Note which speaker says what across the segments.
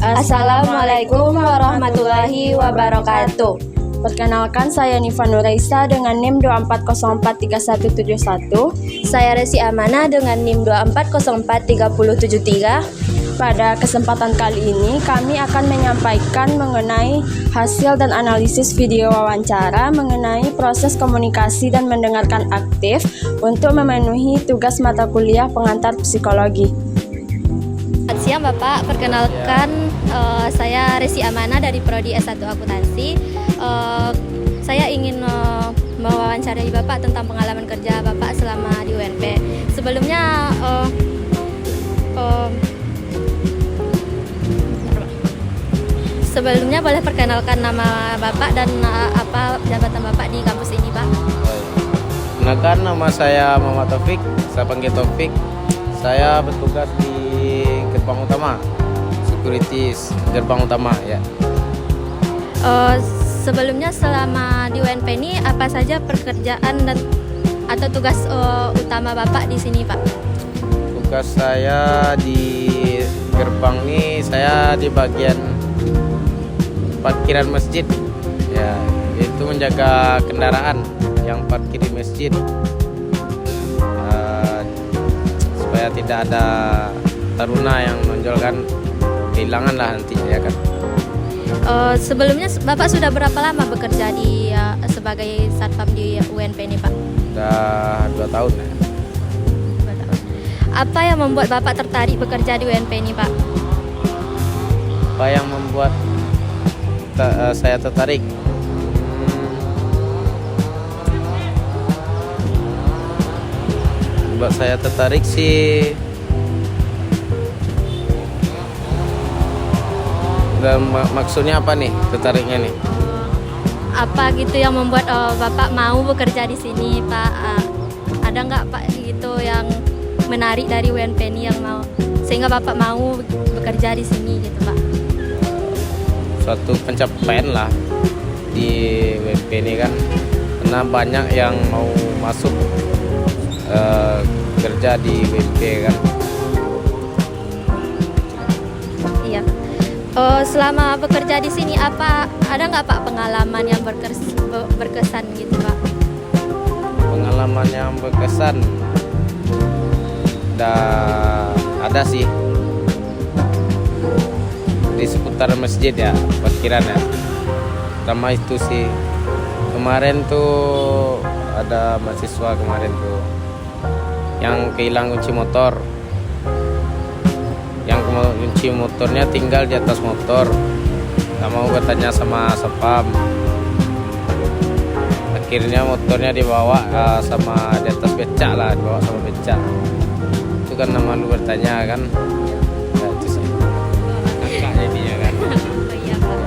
Speaker 1: Assalamualaikum warahmatullahi wabarakatuh. Perkenalkan, saya Nifa Nuraisa dengan NIM 24043171.
Speaker 2: Saya Resi Amana dengan NIM 24043073.
Speaker 1: Pada kesempatan kali ini kami akan menyampaikan mengenai hasil dan analisis video wawancara mengenai proses komunikasi dan mendengarkan aktif untuk memenuhi tugas mata kuliah pengantar psikologi.
Speaker 2: Selamat siang Bapak, perkenalkan saya Resi Amana dari Prodi S1 Akuntansi. Saya ingin mewawancarai Bapak tentang pengalaman kerja Bapak selama di UNP. Sebelumnya boleh perkenalkan nama Bapak dan apa jabatan Bapak di kampus ini, Pak?
Speaker 3: Perkenalkan, nama saya Muhammad Taufik, saya panggil Taufik. Saya bertugas di gerbang utama, securities gerbang utama ya.
Speaker 2: Sebelumnya selama di UNP ini apa saja pekerjaan dan atau tugas utama Bapak di sini, Pak?
Speaker 3: Tugas saya di gerbang ini, saya di bagian parkiran masjid ya, yaitu menjaga kendaraan yang parkir di masjid supaya tidak ada taruna yang menonjolkan, kehilangan lah nantinya ya kan.
Speaker 2: Sebelumnya Bapak sudah berapa lama bekerja di sebagai satpam di UNP ini, Pak?
Speaker 3: Sudah 2 tahun ya.
Speaker 2: 2 tahun. Apa yang membuat Bapak tertarik bekerja di UNP ini, Pak?
Speaker 3: Apa yang membuat saya tertarik? Buat saya tertarik sih maksudnya apa nih tertariknya nih?
Speaker 2: Apa gitu yang membuat Bapak mau bekerja di sini, Pak? Ada nggak Pak gitu yang menarik dari UNP ini yang mau sehingga Bapak mau bekerja di sini gitu, Pak?
Speaker 3: Suatu pencapaian lah di UNP ini kan, karena banyak yang mau masuk kerja di UNP kan.
Speaker 2: Iya. Selama bekerja di sini ada nggak Pak pengalaman yang berkesan gitu, Pak?
Speaker 3: Pengalaman yang berkesan ada sih di seputar masjid ya, parkiran ya. Sama itu sih, kemarin tuh ada mahasiswa kemarin tuh yang kehilangan kunci motor. Yang kunci motornya tinggal di atas motor, nggak mau bertanya sama satpam. Akhirnya motornya dibawa sama di atas becak lah, dibawa sama becak. Itu kan nama lu bertanya kan, ya, itu sih kakak jadinya kan.
Speaker 2: Iya, Pak.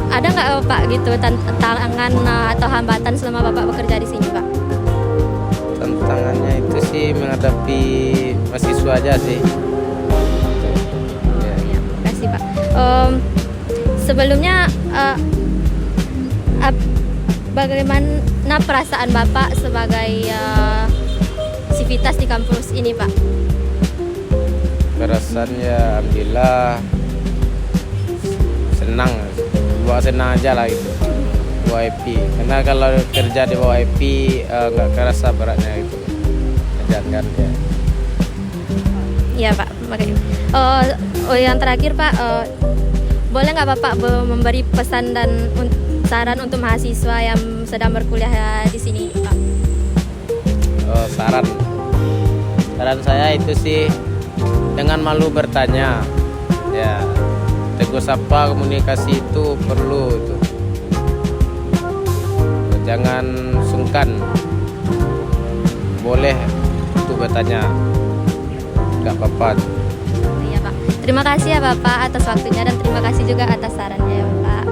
Speaker 2: Ada nggak Pak gitu tantangan atau hambatan selama Bapak bekerja di sini, Pak?
Speaker 3: Tantangannya itu sih menghadapi mahasiswa aja sih.
Speaker 2: Ya, terima kasih Pak. Sebelumnya bagaimana perasaan Bapak sebagai sivitas di kampus ini, Pak?
Speaker 3: Perasaan ya alhamdulillah senang aja lah gitu, bawa IP. Karena kalau kerja di bawah IP nggak kerasa beratnya gitu kerjaan kan ya.
Speaker 2: Iya Pak. Yang terakhir Pak, boleh nggak Bapak memberi pesan dan saran untuk mahasiswa yang sedang berkuliah di sini, Pak?
Speaker 3: Saran saya itu sih jangan malu bertanya ya, tegur sapa, komunikasi itu perlu itu. Jangan sungkan, boleh untuk bertanya, nggak apa-apa.
Speaker 2: Iya Pak, terima kasih ya Bapak atas waktunya dan terima kasih juga atas sarannya ya Pak.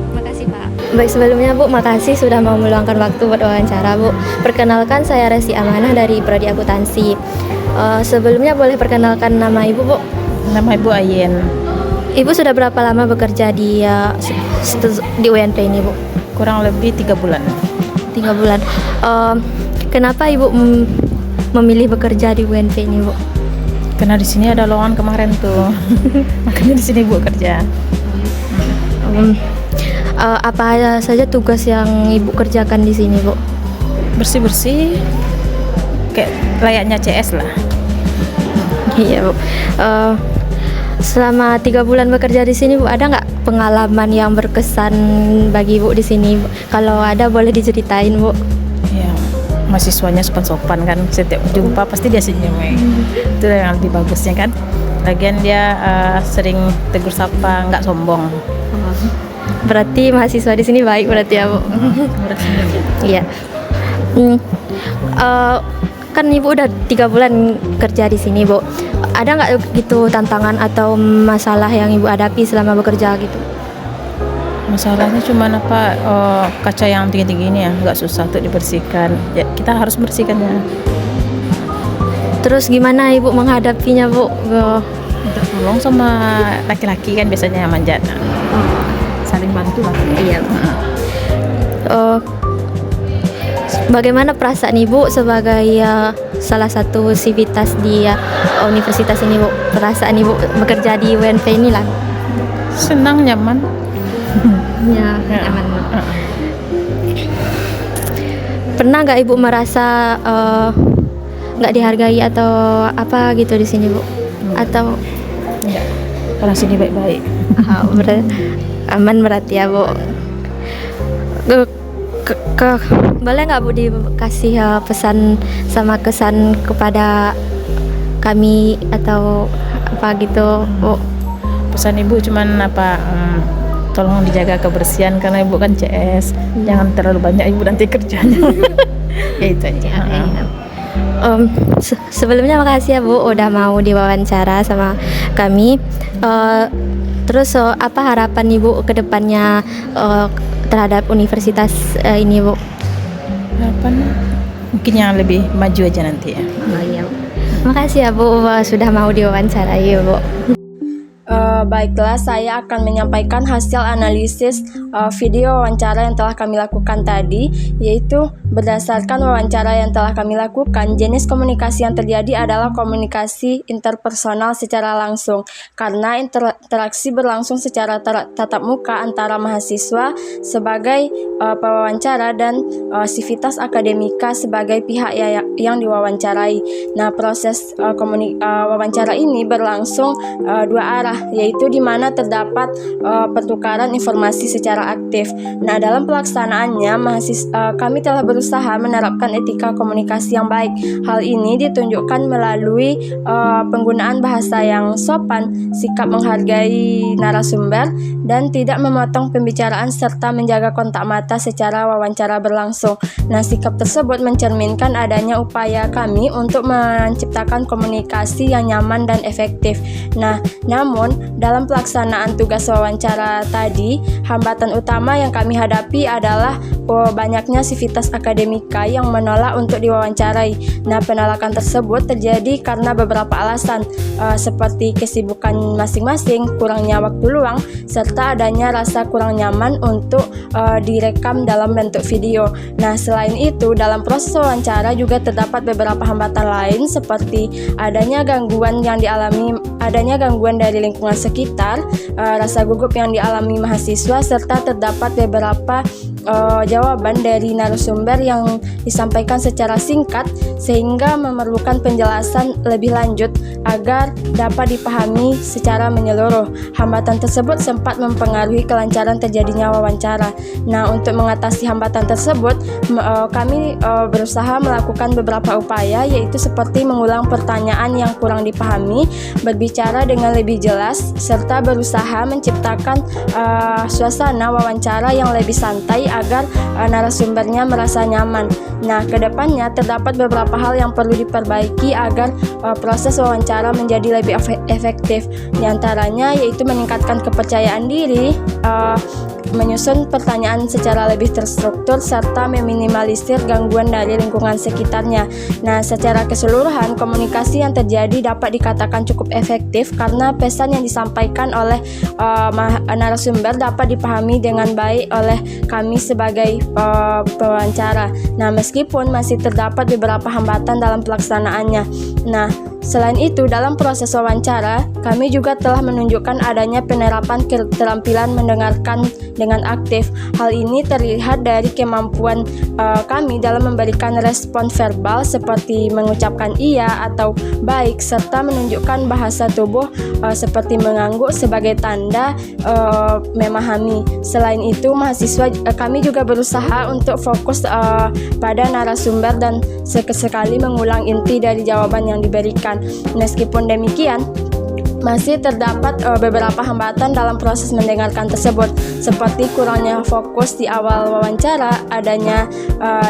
Speaker 2: Terima kasih Pak. Baik, sebelumnya Bu, makasih sudah mau meluangkan waktu buat wawancara Bu. Perkenalkan, saya Resi Amanah dari Prodi Akuntansi. Sebelumnya boleh perkenalkan nama Ibu Bu?
Speaker 4: Nama Ibu Ayen.
Speaker 2: Ibu sudah berapa lama bekerja di UNP ini Bu?
Speaker 4: Kurang lebih 3 bulan.
Speaker 2: 3 bulan. Kenapa Ibu memilih bekerja di UNP ini, Bu?
Speaker 4: Karena di sini ada lowongan kemarin tuh. Makanya di sini Bu kerja.
Speaker 2: Apa saja tugas yang Ibu kerjakan di sini, Bu?
Speaker 4: Bersih-bersih kayak layaknya CS lah.
Speaker 2: Iya, Bu. Selama 3 bulan bekerja di sini, Bu, ada nggak pengalaman yang berkesan bagi Ibu di sini, Bu? Kalau ada boleh diceritain, Bu.
Speaker 4: Ya, mahasiswanya sopan-sopan kan, setiap jumpa pasti dia senyum. Itu yang lebih bagusnya kan. Lagian dia sering tegur sapa, nggak sombong.
Speaker 2: Berarti mahasiswa di sini baik berarti ya, Bu. Iya. Kan Ibu udah 3 bulan kerja di sini, Bu. Ada nggak gitu tantangan atau masalah yang Ibu hadapi selama bekerja gitu?
Speaker 4: Masalahnya cuma kaca yang tinggi-tinggi ini ya, nggak susah untuk dibersihkan. Ya, kita harus bersihkannya.
Speaker 2: Terus gimana Ibu menghadapinya, Bu?
Speaker 4: Minta tolong sama laki-laki kan biasanya yang manjat. Saling bantu lah.
Speaker 2: Iya. Bagaimana perasaan Ibu sebagai salah satu sivitas di universitas ini, Bu? Perasaan Ibu bekerja di UNP ini lah.
Speaker 4: Senang, nyaman.
Speaker 2: Ya, aman. Pernah nggak Ibu merasa nggak dihargai atau apa gitu di sini, Bu? Atau
Speaker 4: Ya, orang sini baik-baik.
Speaker 2: aman berarti ya, Bu. Boleh nggak Bu dikasih pesan sama kesan kepada kami atau apa gitu, Bu?
Speaker 4: Pesan Ibu cuman tolong dijaga kebersihan karena Ibu kan CS. Jangan terlalu banyak Ibu nanti kerjanya. Ya itu aja.
Speaker 2: Sebelumnya makasih ya, Bu, udah mau diwawancara sama kami. Terus apa harapan Ibu ke depannya terhadap universitas ini, Bu?
Speaker 4: Harapan mungkin yang lebih maju aja nanti ya.
Speaker 2: Oh, iya. Makasih ya, Bu, sudah mau diwawancarai, Bu.
Speaker 1: Baiklah, saya akan menyampaikan hasil analisis video wawancara yang telah kami lakukan tadi, yaitu berdasarkan wawancara yang telah kami lakukan, jenis komunikasi yang terjadi adalah komunikasi interpersonal secara langsung, karena interaksi berlangsung secara tatap muka antara mahasiswa sebagai pewawancara dan sivitas akademika sebagai pihak yang diwawancarai. Nah, proses wawancara ini berlangsung dua arah, yaitu di mana terdapat pertukaran informasi secara aktif. Nah, dalam pelaksanaannya kami telah berusaha menerapkan etika komunikasi yang baik. Hal ini ditunjukkan melalui penggunaan bahasa yang sopan, sikap menghargai narasumber, dan tidak memotong pembicaraan serta menjaga kontak mata secara wawancara berlangsung. Nah, sikap tersebut mencerminkan adanya upaya kami untuk menciptakan komunikasi yang nyaman dan efektif. Nah, namun dalam pelaksanaan tugas wawancara tadi, hambatan utama yang kami hadapi adalah banyaknya sivitas akademika yang menolak untuk diwawancarai. Nah, penolakan tersebut terjadi karena beberapa alasan, seperti kesibukan masing-masing, kurangnya waktu luang, serta adanya rasa kurang nyaman untuk direkam dalam bentuk video. Nah, selain itu, dalam proses wawancara juga terdapat beberapa hambatan lain, seperti adanya gangguan dari lingkungan sekitar, rasa gugup yang dialami mahasiswa, serta terdapat beberapa jawaban dari narasumber yang disampaikan secara singkat sehingga memerlukan penjelasan lebih lanjut agar dapat dipahami secara menyeluruh. Hambatan tersebut sempat mempengaruhi kelancaran terjadinya wawancara. Nah, untuk mengatasi hambatan tersebut, kami berusaha melakukan beberapa upaya, yaitu seperti mengulang pertanyaan yang kurang dipahami, berbicara dengan lebih jelas, serta berusaha menciptakan suasana wawancara yang lebih santai agar narasumbernya merasa nyaman. Nah, kedepannya terdapat beberapa hal yang perlu diperbaiki agar proses wawancara menjadi lebih efektif. Di antaranya yaitu meningkatkan kepercayaan diri, menyusun pertanyaan secara lebih terstruktur serta meminimalisir gangguan dari lingkungan sekitarnya. Nah, secara keseluruhan komunikasi yang terjadi dapat dikatakan cukup efektif karena pesan yang disampaikan oleh narasumber dapat dipahami dengan baik oleh kami sebagai pewawancara. Nah, meskipun masih terdapat beberapa hambatan dalam pelaksanaannya. Nah, selain itu, dalam proses wawancara, kami juga telah menunjukkan adanya penerapan keterampilan mendengarkan dengan aktif. Hal ini terlihat dari kemampuan kami dalam memberikan respon verbal seperti mengucapkan iya atau baik, serta menunjukkan bahasa tubuh seperti mengangguk sebagai tanda memahami. Selain itu, kami juga berusaha untuk fokus pada narasumber dan sekali mengulang inti dari jawaban yang diberikan. Meskipun demikian, masih terdapat beberapa hambatan dalam proses mendengarkan tersebut, seperti kurangnya fokus di awal wawancara, adanya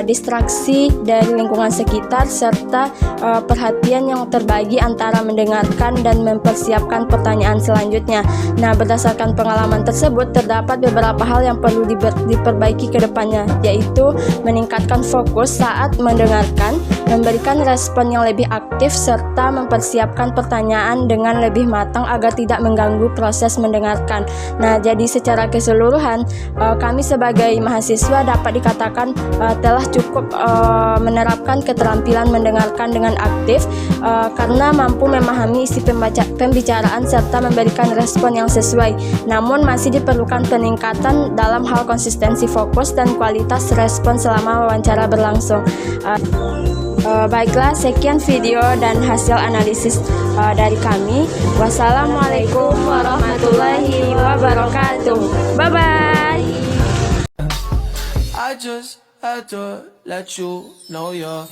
Speaker 1: distraksi dari lingkungan sekitar, serta perhatian yang terbagi antara mendengarkan dan mempersiapkan pertanyaan selanjutnya. Nah, berdasarkan pengalaman tersebut, terdapat beberapa hal yang perlu diperbaiki ke depannya, yaitu meningkatkan fokus saat mendengarkan, memberikan respon yang lebih aktif, serta mempersiapkan pertanyaan dengan lebih matang agar tidak mengganggu proses mendengarkan. Nah, jadi secara keseluruhan kami sebagai mahasiswa dapat dikatakan telah cukup menerapkan keterampilan mendengarkan dengan aktif karena mampu memahami isi pembicaraan serta memberikan respon yang sesuai. Namun masih diperlukan peningkatan dalam hal konsistensi fokus dan kualitas respon selama wawancara berlangsung. Baiklah, sekian video dan hasil analisis dari kami. Wassalamualaikum warahmatullahi wabarakatuh. Bye bye.
Speaker 5: I just had to let you know you're